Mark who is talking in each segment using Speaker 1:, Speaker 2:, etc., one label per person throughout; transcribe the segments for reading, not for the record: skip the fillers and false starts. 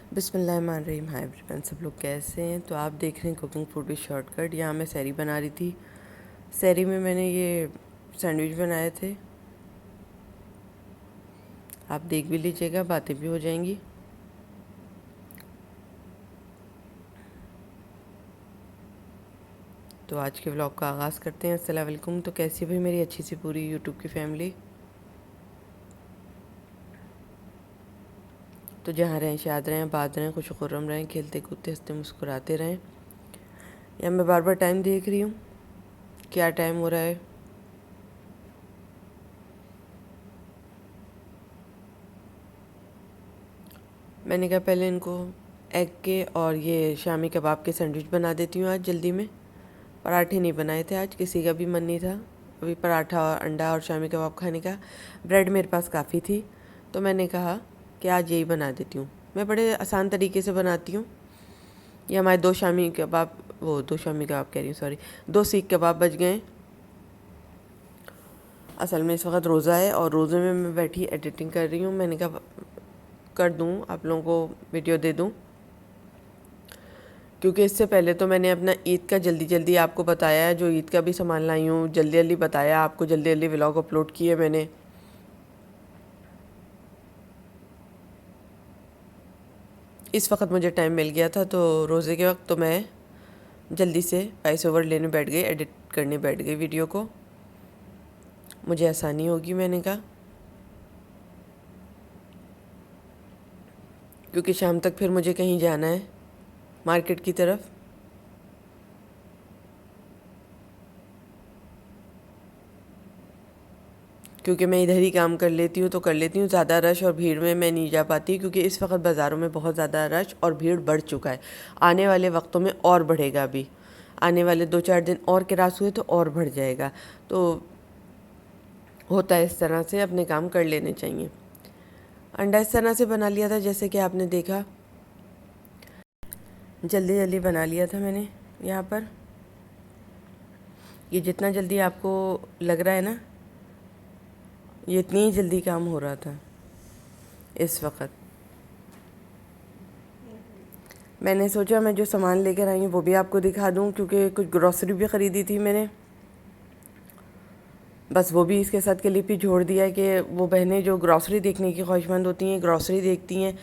Speaker 1: बिस्मिल्लाहिर्रहमानिर्रहीम। Hi everyone, सब लोग कैसे हैं? तो आप देख रहे हैं कुकिंग फूड विद शॉर्टकट। यहाँ मैं सहरी बना रही थी। सहरी में मैंने ये सैंडविच बनाए थे। आप देख भी लीजिएगा, बातें भी हो जाएंगी। तो आज के व्लॉग का आगाज़ करते हैं। अस्सलाम वालेकुम। तो कैसी भाई मेरी अच्छी सी पूरी यूट्यूब की फैमिली। तो जहाँ रहें शाद रहें, आबाद रहें, खुश खुर्रम रहें, खेलते कूदते हंसते मुस्कुराते रहें। या मैं बार बार टाइम देख रही हूँ, क्या टाइम हो रहा है। मैंने कहा पहले इनको एग के और ये शामी कबाब के सैंडविच बना देती हूँ आज जल्दी में। पराठे नहीं बनाए थे आज, किसी का भी मन नहीं था अभी पराठा और अंडा और शामी कबाब खाने का। ब्रेड मेरे पास काफ़ी थी, तो मैंने कहा कि आज यही बना देती हूँ। मैं बड़े आसान तरीके से बनाती हूँ। ये हमारे दो शामी कबाब, दो शामी कबाब कह रही हूँ, सॉरी, दो सीख कबाब बच गए। असल में इस वक्त रोज़ा है और रोज़े में मैं बैठी एडिटिंग कर रही हूँ। मैंने कहा कर दूँ, आप लोगों को वीडियो दे दूँ, क्योंकि इससे पहले तो मैंने अपना ईद का जल्दी जल्दी आपको बताया है। जो ईद का भी सामान लाई हूँ जल्दी जल्दी बताया आपको, जल्दी जल्दी व्लॉग अपलोड किए मैंने। इस वक्त मुझे टाइम मिल गया था, तो रोज़े के वक्त तो मैं जल्दी से वॉइस ओवर लेने बैठ गई, एडिट करने बैठ गई वीडियो को। मुझे आसानी होगी, मैंने कहा, क्योंकि शाम तक फिर मुझे कहीं जाना है मार्केट की तरफ। क्योंकि मैं इधर ही काम कर लेती हूँ तो कर लेती हूँ। ज़्यादा रश और भीड़ में मैं नहीं जा पाती, क्योंकि इस वक्त बाज़ारों में बहुत ज़्यादा रश और भीड़ बढ़ चुका है। आने वाले वक्तों में और बढ़ेगा। अभी आने वाले 2-4 दिन और क्रॉस हुए तो और बढ़ जाएगा। तो होता है इस तरह से, अपने काम कर लेने चाहिए। अंडा इस तरह से बना लिया था जैसे कि आपने देखा, जल्दी जल्दी बना लिया था मैंने। यहाँ पर ये जितना जल्दी आपको लग रहा है ना, ये इतनी ही जल्दी काम हो रहा था इस वक्त। मैंने सोचा मैं जो सामान लेकर आई हूँ वो भी आपको दिखा दूँ, क्योंकि कुछ ग्रॉसरी भी ख़रीदी थी मैंने। बस वो भी इसके साथ क्लिप ही जोड़ दिया है कि वो बहनें जो ग्रॉसरी देखने की ख्वाहिशमंद होती हैं ग्रॉसरी देखती हैं,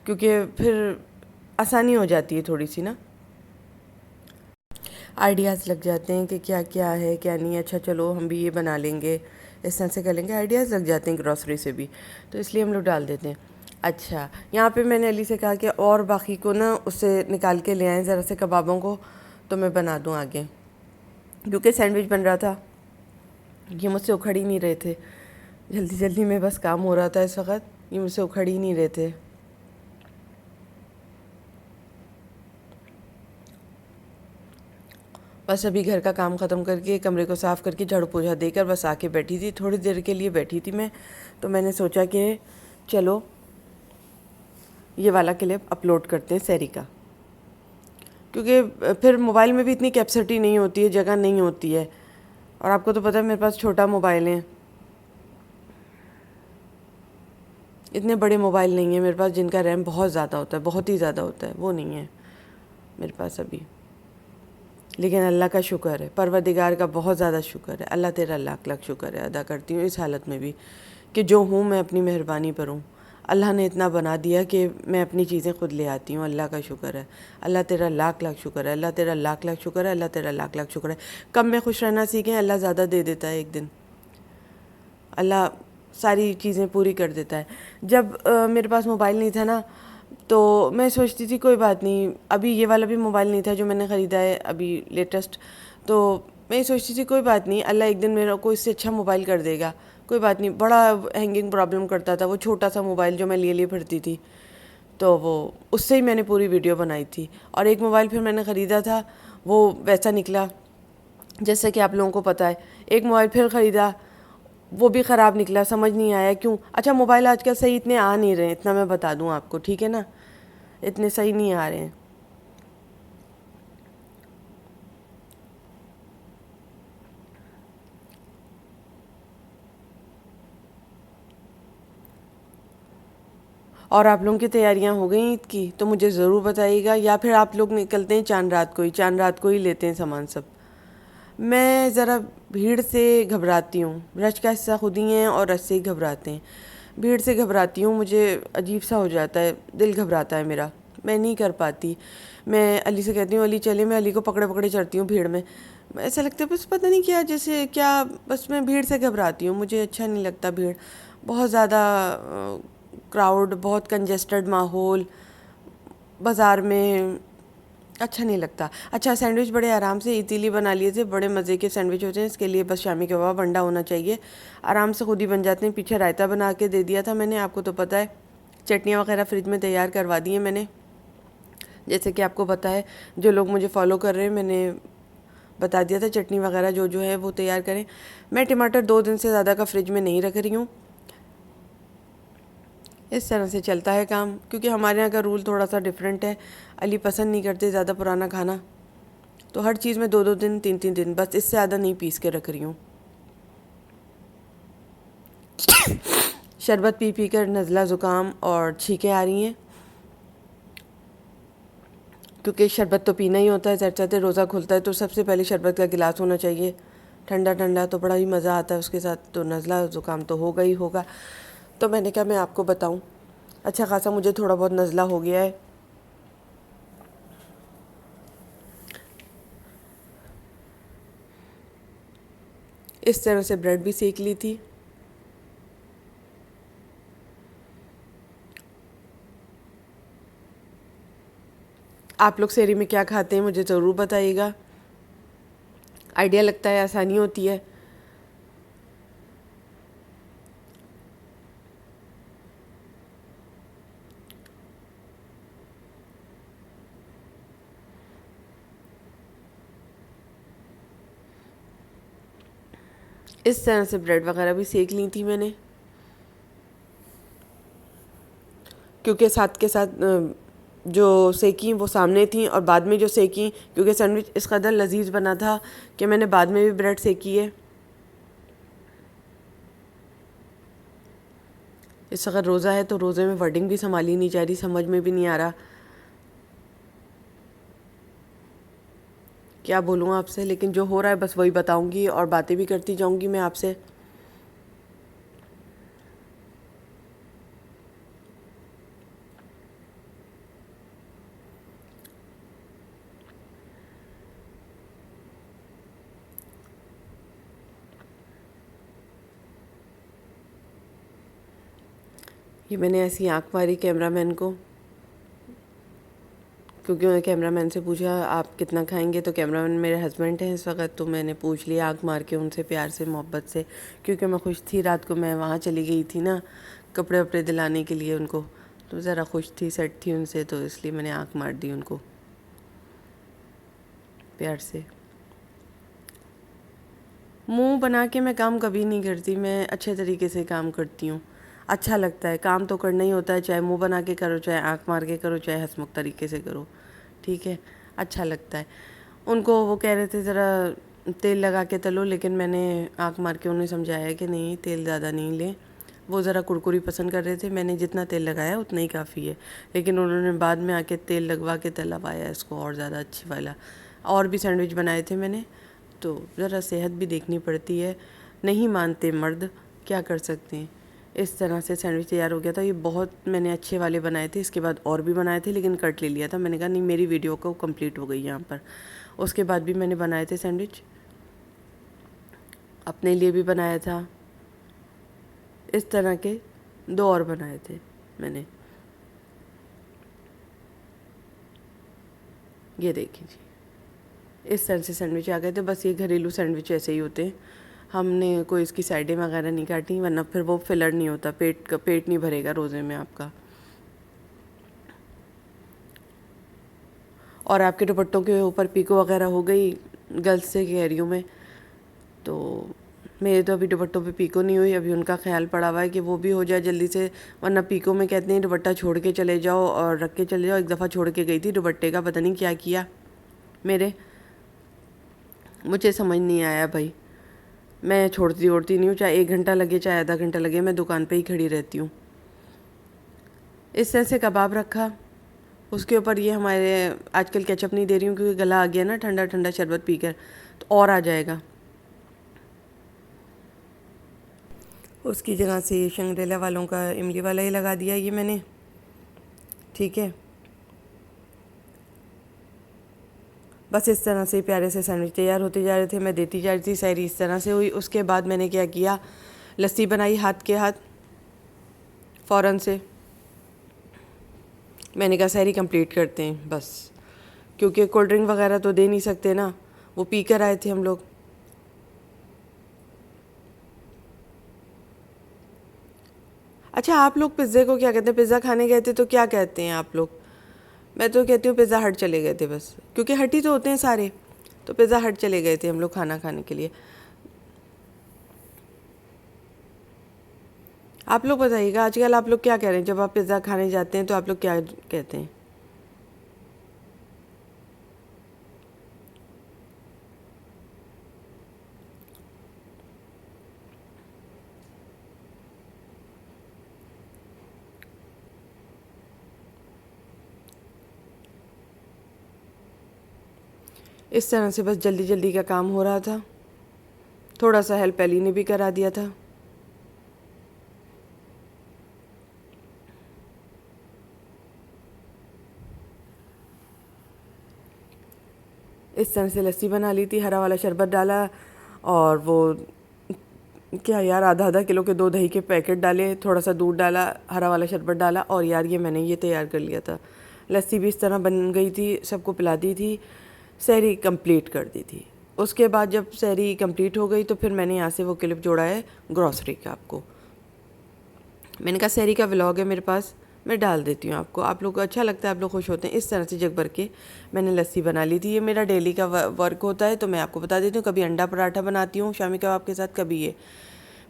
Speaker 1: क्योंकि फिर आसानी हो जाती है थोड़ी सी ना, आइडियाज़ लग जाते हैं कि क्या क्या है क्या नहीं। अच्छा चलो हम भी ये बना लेंगे, इस तरह से कर लेंगे, आइडियाज़ लग जाते हैं ग्रॉसरी से भी, तो इसलिए हम लोग डाल देते हैं। अच्छा, यहाँ पे मैंने अली से कहा कि और बाकी को ना उससे निकाल के ले आएँ ज़रा से कबाबों को, तो मैं बना दूँ आगे, क्योंकि सैंडविच बन रहा था। ये मुझसे उखड़ ही नहीं रहे थे, जल्दी जल्दी में बस काम हो रहा था इस वक्त, ये मुझसे उखड़ ही नहीं रहे थे। बस अभी घर का काम ख़त्म करके कमरे को साफ़ करके झाड़ू पोछा देकर बस आके बैठी थी, थोड़ी देर के लिए बैठी थी मैं। तो मैंने सोचा कि चलो ये वाला क्लिप अपलोड करते हैं सहरी का, क्योंकि फिर मोबाइल में भी इतनी कैपेसिटी नहीं होती है, जगह नहीं होती है, और आपको तो पता है मेरे पास छोटा मोबाइल है, इतने बड़े मोबाइल नहीं है मेरे पास जिनका रैम बहुत ज़्यादा होता है, बहुत ही ज़्यादा होता है, वो नहीं है मेरे पास अभी। लेकिन अल्लाह का शुक्र है, परवरदिगार का बहुत ज़्यादा शुक्र है, अल्लाह तेरा लाख लाख शुक्र है अदा करती हूँ इस हालत में भी, कि जो हूँ मैं अपनी मेहरबानी पर हूँ। अल्लाह ने इतना बना दिया कि मैं अपनी चीज़ें खुद ले आती हूँ। अल्लाह का शुक्र है, अल्लाह तेरा लाख लाख शुक्र है, अल्लाह तेरा लाख लाख शुक्र है, अल्लाह तेरा लाख लाख शुक्र है। कम में खुश रहना सीखें, अल्लाह ज़्यादा दे देता है एक दिन, अल्लाह सारी चीज़ें पूरी कर देता है। जब मेरे पास मोबाइल नहीं था ना, तो मैं सोचती थी कोई बात नहीं, अभी ये वाला भी मोबाइल नहीं था जो मैंने ख़रीदा है अभी लेटेस्ट, तो मैं सोचती थी कोई बात नहीं, अल्लाह एक दिन मेरे को इससे अच्छा मोबाइल कर देगा, कोई बात नहीं। बड़ा हैंगिंग प्रॉब्लम करता था वो छोटा सा मोबाइल जो मैं लिए लिए फिरती थी, तो वो उससे ही मैंने पूरी वीडियो बनाई थी। और एक मोबाइल फिर मैंने ख़रीदा था, वो वैसा निकला जैसे कि आप लोगों को पता है। एक मोबाइल फिर ख़रीदा, वो भी ख़राब निकला, समझ नहीं आया क्यों। अच्छा, मोबाइल आजकल सही इतने आ नहीं रहे, इतना मैं बता दूं आपको, ठीक है ना, इतने सही नहीं आ रहे हैं। और आप लोगों की तैयारियां हो गई ईद की तो मुझे ज़रूर बताइएगा, या फिर आप लोग निकलते हैं चांद रात को ही लेते हैं सामान सब। मैं ज़रा भीड़ से घबराती हूँ, रश का हिस्सा खुद ही हैं और रश से ही घबराते हैं। भीड़ से घबराती हूँ, मुझे अजीब सा हो जाता है, दिल घबराता है मेरा, मैं नहीं कर पाती। मैं अली से कहती हूँ अली चले, मैं अली को पकड़े पकड़े चढ़ती हूँ भीड़ में। ऐसा लगता है बस पता नहीं क्या, जैसे क्या, बस मैं भीड़ से घबराती हूँ, मुझे अच्छा नहीं लगता भीड़। बहुत ज़्यादा क्राउड, बहुत कंजेस्टेड माहौल बाज़ार में अच्छा नहीं लगता। अच्छा, सैंडविच बड़े आराम से इजीली बना लिए थे, बड़े मज़े के सैंडविच होते हैं। इसके लिए बस शामी कबाब अंडा होना चाहिए, आराम से खुद ही बन जाते हैं। पीछे रायता बना के दे दिया था मैंने, आपको तो पता है। चटनियाँ वगैरह फ्रिज में तैयार करवा दी हैं मैंने, जैसे कि आपको पता है। जो लोग मुझे फॉलो कर रहे हैं, मैंने बता दिया था चटनी वगैरह जो जो है वो तैयार करें। मैं टमाटर 2 दिन से ज़्यादा का फ्रिज में नहीं रख रही हूँ। इस तरह से चलता है काम, क्योंकि हमारे यहाँ का रूल थोड़ा सा डिफरेंट है। अली पसंद नहीं करते ज़्यादा पुराना खाना, तो हर चीज़ में 2-2 दिन 3-3 दिन, बस इससे ज़्यादा नहीं पीस के रख रही हूँ। शरबत पी पी कर नज़ला ज़ुकाम और छींकें आ रही हैं, क्योंकि शरबत तो पीना ही होता है। चरचाते रोज़ा खुलता है तो सबसे पहले शरबत का गिलास होना चाहिए, ठंडा ठंडा, तो बड़ा ही मज़ा आता है उसके साथ। तो नज़ला ज़ुकाम तो होगा ही होगा, तो मैंने कहा मैं आपको बताऊं। अच्छा खासा मुझे थोड़ा बहुत नज़ला हो गया है। इस तरह से ब्रेड भी सेक ली थी। आप लोग सेहरी में क्या खाते हैं मुझे ज़रूर बताइएगा, आइडिया लगता है आसानी होती है। इस तरह से ब्रेड वगैरह भी सेक ली थी मैंने, क्योंकि साथ के साथ जो सेकी वो सामने थी, और बाद में जो सेकी, क्योंकि सैंडविच इस कदर लजीज बना था कि मैंने बाद में भी ब्रेड सेकी है। इस वक्त रोज़ा है तो रोज़े में वर्डिंग भी संभाली नहीं जा रही, समझ में भी नहीं आ रहा क्या बोलूँ आपसे, लेकिन जो हो रहा है बस वही बताऊँगी और बातें भी करती जाऊँगी मैं आपसे। ये मैंने ऐसी आँख मारी कैमरामैन को, क्योंकि मैं कैमरामैन से पूछा आप कितना खाएंगे, तो कैमरामैन मेरे हस्बैंड हैं इस वक्त, तो मैंने पूछ लिया आँख मार के उनसे, प्यार से मोहब्बत से, क्योंकि मैं खुश थी। रात को मैं वहाँ चली गई थी ना कपड़े वपड़े दिलाने के लिए उनको, तो ज़रा खुश थी, सेट थी उनसे, तो इसलिए मैंने आँख मार दी उनको प्यार से। मुंह बना के मैं काम कभी नहीं करती, मैं अच्छे तरीके से काम करती हूँ। अच्छा लगता है, काम तो करना ही होता है, चाहे मुंह बना के करो, चाहे आँख मार के करो, चाहे हंसमुख तरीके से करो, ठीक है, अच्छा लगता है। उनको वो कह रहे थे ज़रा तेल लगा के तलो, लेकिन मैंने आँख मार के उन्हें समझाया कि नहीं तेल ज़्यादा नहीं लें। वो ज़रा कुरकुरी पसंद कर रहे थे, मैंने जितना तेल लगाया उतना ही काफ़ी है, लेकिन उन्होंने बाद में आके तेल लगवा के तलवाया इसको और ज़्यादा अच्छी वाला। और भी सैंडविच बनाए थे मैंने, तो ज़रा सेहत भी देखनी पड़ती है, नहीं मानते मर्द, क्या कर सकते हैं। इस तरह से सैंडविच तैयार हो गया था। ये बहुत मैंने अच्छे वाले बनाए थे, इसके बाद और भी बनाए थे, लेकिन कट ले लिया था। मैंने कहा नहीं मेरी वीडियो को कंप्लीट हो गई यहाँ पर। उसके बाद भी मैंने बनाए थे सैंडविच, अपने लिए भी बनाया था। इस तरह के 2 और बनाए थे मैंने। ये देखिए जी, इस तरह से सैंडविच आ गए थे। बस ये घरेलू सैंडविच ऐसे ही होते हैं, हमने कोई इसकी साइडें वगैरह नहीं काटी, वरना फिर वो फिलर नहीं होता, पेट नहीं भरेगा रोज़े में आपका। और आपके दुपट्टों के ऊपर पीको वगैरह हो गई, गर्ल्स से कह रही हूँ मैं, तो मेरे तो अभी दुपट्टों पे पीको नहीं हुई, अभी उनका ख्याल पड़ा हुआ है कि वो भी हो जाए जल्दी से, वरना पीको में कहते हैं दुपट्टा छोड़ के चले जाओ और रख के चले जाओ। एक दफ़ा छोड़ के गई थी दुपट्टे का, पता नहीं क्या किया मेरे, मुझे समझ नहीं आया भाई। मैं छोड़ती ओड़ती नहीं हूँ, चाहे 1 घंटा लगे चाहे आधा घंटा लगे, मैं दुकान पे ही खड़ी रहती हूँ। इस तरह से कबाब रखा, उसके ऊपर ये हमारे आजकल केचप नहीं दे रही हूँ क्योंकि गला आ गया ना ठंडा ठंडा शरबत पीकर, तो और आ जाएगा। उसकी जगह से शंग्रीला वालों का इमली वाला ही लगा दिया ये मैंने, ठीक है। बस इस तरह से प्यारे से सैंडविच तैयार होते जा रहे थे, मैं देती जा रही थी, सहरी इस तरह से हुई। उसके बाद मैंने क्या किया, लस्सी बनाई हाथ के हाथ फ़ौरन से। मैंने कहा सहरी कंप्लीट करते हैं बस, क्योंकि कोल्ड ड्रिंक वगैरह तो दे नहीं सकते ना, वो पी कर आए थे हम लोग। अच्छा, आप लोग पिज़्ज़े को क्या कहते हैं? पिज़्ज़ा खाने गए थे तो क्या कहते हैं आप लोग? मैं तो कहती हूँ पिज़्ज़ा हट चले गए थे बस, क्योंकि हट ही तो होते हैं सारे, तो पिज़्ज़ा हट चले गए थे हम लोग खाना खाने के लिए। आप लोग बताइएगा आजकल आप लोग क्या कह रहे हैं जब आप पिज़्ज़ा खाने जाते हैं, तो आप लोग क्या कहते हैं? इस तरह से बस जल्दी जल्दी का काम हो रहा था, थोड़ा सा हेल्प एली ने भी करा दिया था। इस तरह से लस्सी बना ली थी, हरा वाला शरबत डाला, और वो क्या यार, आधा आधा किलो के 2 दही के पैकेट डाले, थोड़ा सा दूध डाला, हरा वाला शरबत डाला, और यार ये मैंने ये तैयार कर लिया था। लस्सी भी इस तरह बन गई थी, सबको पिला दी थी, सहरी कंप्लीट कर दी थी। उसके बाद जब सहरी कंप्लीट हो गई तो फिर मैंने यहाँ से वो क्लिप जोड़ा है ग्रॉसरी का आपको। मैंने कहा सहरी का व्लॉग है मेरे पास, मैं डाल देती हूँ आपको, आप लोग को अच्छा लगता है, आप लोग खुश होते हैं। इस तरह से जग भर के मैंने लस्सी बना ली थी। ये मेरा डेली का वर्क होता है, तो मैं आपको बता देती हूँ। कभी अंडा पराठा बनाती हूँ शामी कबाब के साथ, कभी ये।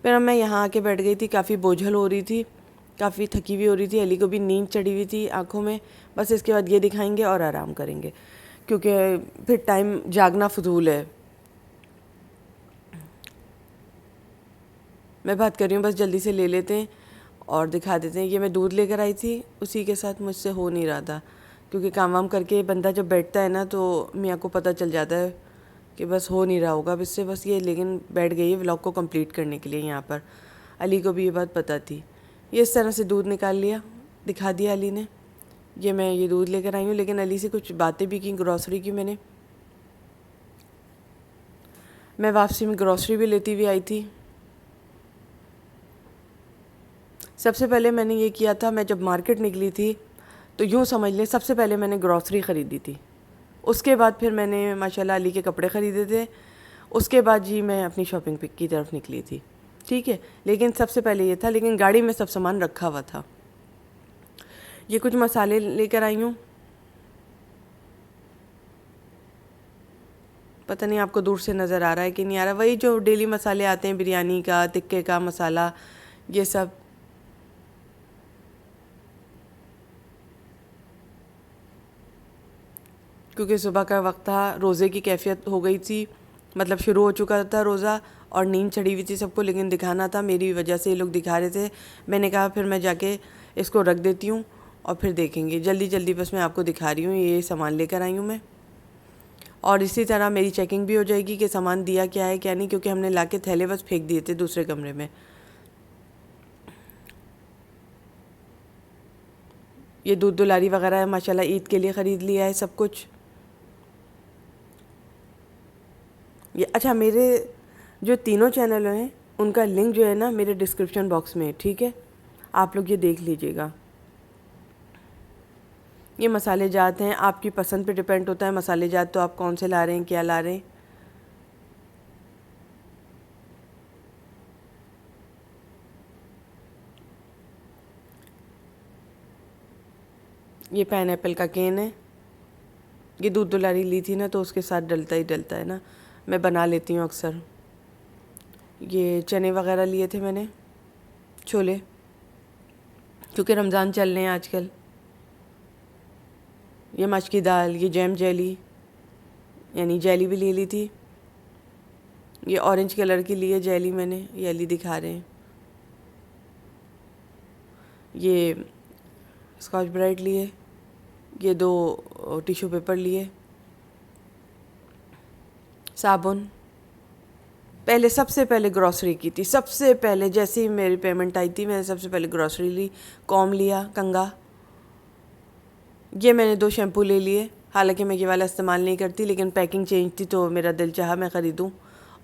Speaker 1: फिर अब मैं यहाँ आके बैठ गई थी, काफ़ी बोझल हो रही थी, काफ़ी थकी हुई हो रही थी, अली को भी नींद चढ़ी हुई थी आँखों में। बस इसके बाद ये दिखाएंगे और आराम करेंगे, क्योंकि फिर टाइम जागना फजूल है। मैं बात कर रही हूँ, बस जल्दी से ले लेते हैं और दिखा देते हैं। ये मैं दूध लेकर आई थी, उसी के साथ मुझसे हो नहीं रहा था, क्योंकि काम वाम करके बंदा जब बैठता है ना तो मियाँ को पता चल जाता है कि बस हो नहीं रहा होगा अब इससे, बस ये। लेकिन बैठ गई है व्लॉग को कंप्लीट करने के लिए यहाँ पर। अली को भी ये बात पता थी। ये इस तरह से दूध निकाल लिया, दिखा दिया अली ने। ये मैं ये दूध लेकर आई हूँ, लेकिन अली से कुछ बातें भी की ग्रॉसरी की मैंने। मैं वापसी में ग्रॉसरी भी लेती हुई आई थी। सबसे पहले मैंने ये किया था, मैं जब मार्केट निकली थी तो यूँ समझ लें सबसे पहले मैंने ग्रॉसरी ख़रीदी थी। उसके बाद फिर मैंने माशाल्लाह अली के कपड़े ख़रीदे थे। उसके बाद जी मैं अपनी शॉपिंग की तरफ निकली थी, ठीक है। लेकिन सबसे पहले ये था, लेकिन गाड़ी में सब सामान रखा हुआ था। ये कुछ मसाले लेकर आई हूँ, पता नहीं आपको दूर से नज़र आ रहा है कि नहीं आ रहा। वही जो डेली मसाले आते हैं, बिरयानी का, टिक्के का मसाला, ये सब। क्योंकि सुबह का वक्त था, रोज़े की कैफियत हो गई थी, मतलब शुरू हो चुका था रोज़ा, और नींद चढ़ी हुई थी सबको, लेकिन दिखाना था, मेरी वजह से ये लोग दिखा रहे थे। मैंने कहा फिर मैं जाके इसको रख देती हूँ और फिर देखेंगे। जल्दी जल्दी बस मैं आपको दिखा रही हूँ, ये सामान लेकर आई हूँ मैं। और इसी तरह मेरी चेकिंग भी हो जाएगी कि सामान दिया क्या है क्या नहीं, क्योंकि हमने ला के थैले बस फेंक दिए थे दूसरे कमरे में। ये दूध दुलारी वगैरह है, माशाल्लाह ईद के लिए ख़रीद लिया है सब कुछ। ये अच्छा, मेरे जो तीनों चैनल हैं उनका लिंक जो है ना मेरे डिस्क्रिप्शन बॉक्स में है, ठीक है। आप लोग ये देख लीजिएगा। ये मसाले जात हैं, आपकी पसंद पे डिपेंड होता है मसाले जात, तो आप कौन से ला रहे हैं, क्या ला रहे हैं। ये पाइनएप्पल का केन है, ये दूध दुलारी ली थी ना तो उसके साथ डलता ही डलता है ना, मैं बना लेती हूँ अक्सर। ये चने वगैरह लिए थे मैंने, छोले, क्योंकि रमज़ान चल रहे हैं आजकल। ये मच की दाल, ये जैम जेली, यानी जेली भी ले ली थी। ये ऑरेंज कलर की ली है जेली मैंने, ये अली दिखा रहे हैं। ये स्कॉच ब्राइट लिए, ये 2 टिश्यू पेपर लिए, साबुन। पहले सबसे पहले ग्रॉसरी की थी, सबसे पहले जैसे ही मेरी पेमेंट आई थी मैंने सबसे पहले ग्रॉसरी ली, कॉम लिया, कंघा। ये मैंने 2 शैम्पू ले लिए, हालांकि मैं ये वाला इस्तेमाल नहीं करती, लेकिन पैकिंग चेंज थी तो मेरा दिल चाहा मैं ख़रीदूँ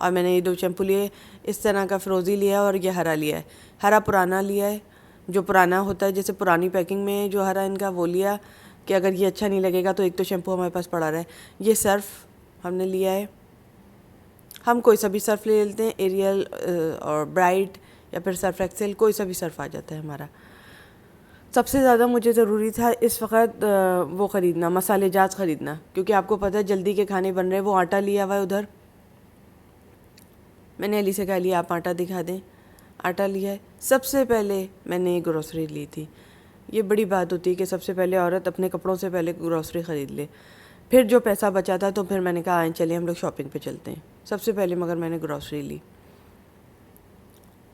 Speaker 1: और मैंने ये 2 शैम्पू लिए। इस तरह का फ़िरोज़ी लिया और ये हरा लिया है। हरा पुराना लिया है, जो पुराना होता है, जैसे पुरानी पैकिंग में जो हरा इनका, वो लिया कि अगर ये अच्छा नहीं लगेगा तो एक तो शैम्पू हमारे पास पड़ा रहे। ये सर्फ़ हमने लिया है, हम कोई सा भी सर्फ़ ले लेते हैं, एरियल और ब्राइट या फिर सर्फ एक्सेल, कोई सा भी सर्फ़ आ जाता है हमारा। सबसे ज़्यादा मुझे ज़रूरी था इस वक्त वो ख़रीदना, मसाले जात ख़रीदना, क्योंकि आपको पता है जल्दी के खाने बन रहे हैं। वो आटा लिया हुआ है उधर, मैंने अली से कहा लिया आप आटा दिखा दें, आटा लिया है। सबसे पहले मैंने ग्रोसरी ली थी। ये बड़ी बात होती है कि सबसे पहले औरत अपने कपड़ों से पहले ग्रोसरी ख़रीद ले, फिर जो पैसा बचा था तो फिर मैंने कहा आए चलिए हम लोग शॉपिंग पे चलते हैं। सबसे पहले मगर मैंने ग्रोसरी ली।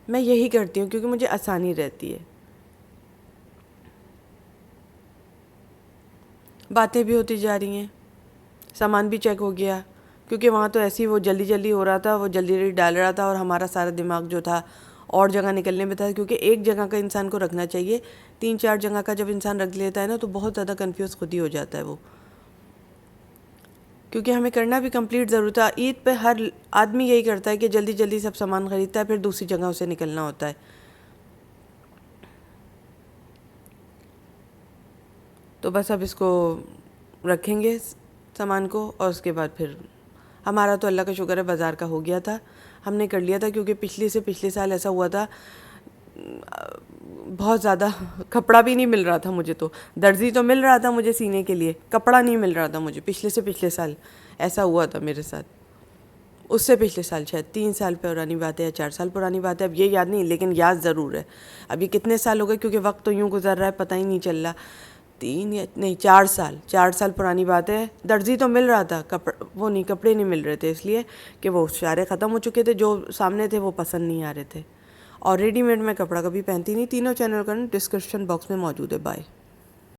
Speaker 1: मैं यही करती हूँ क्योंकि मुझे आसानी रहती है, बातें भी होती जा रही हैं, सामान भी चेक हो गया, क्योंकि वहाँ तो ऐसे ही वो जल्दी जल्दी हो रहा था, वो जल्दी जल्दी डाल रहा था और हमारा सारा दिमाग जो था और जगह निकलने में था, क्योंकि एक जगह का इंसान को रखना चाहिए। 3-4 जगह का जब इंसान रख लेता है ना तो बहुत ज़्यादा कंफ्यूज खुद ही हो जाता है वो, क्योंकि हमें करना भी कंप्लीट ज़रूरत है। ईद पे हर आदमी यही करता है कि जल्दी जल्दी सब सामान ख़रीदता है, फिर दूसरी जगह उसे निकलना होता है। तो बस अब इसको रखेंगे सामान को और उसके बाद फिर हमारा तो अल्लाह का शुक्र है बाज़ार का हो गया था, हमने कर लिया था, क्योंकि पिछले साल ऐसा हुआ था, बहुत ज़्यादा कपड़ा भी नहीं मिल रहा था मुझे। तो दर्जी तो मिल रहा था मुझे सीने के लिए, कपड़ा नहीं मिल रहा था मुझे। पिछले साल ऐसा हुआ था मेरे साथ, उससे पिछले साल, शायद 3 साल पुरानी बात है या 4 साल पुरानी बात है, अब ये याद नहीं, लेकिन याद ज़रूर है। अब ये कितने साल हो गए, क्योंकि वक्त तो यूँ गुजर रहा है पता ही नहीं चल रहा। 4 साल पुरानी बात है। दर्जी तो मिल रहा था, कपड़े नहीं मिल रहे थे, इसलिए कि वो इशारे ख़त्म हो चुके थे, जो सामने थे वो पसंद नहीं आ रहे थे। और रेडीमेड में कपड़ा कभी पहनती नहीं। तीनों चैनल का डिस्क्रिप्शन बॉक्स में मौजूद है। बाय।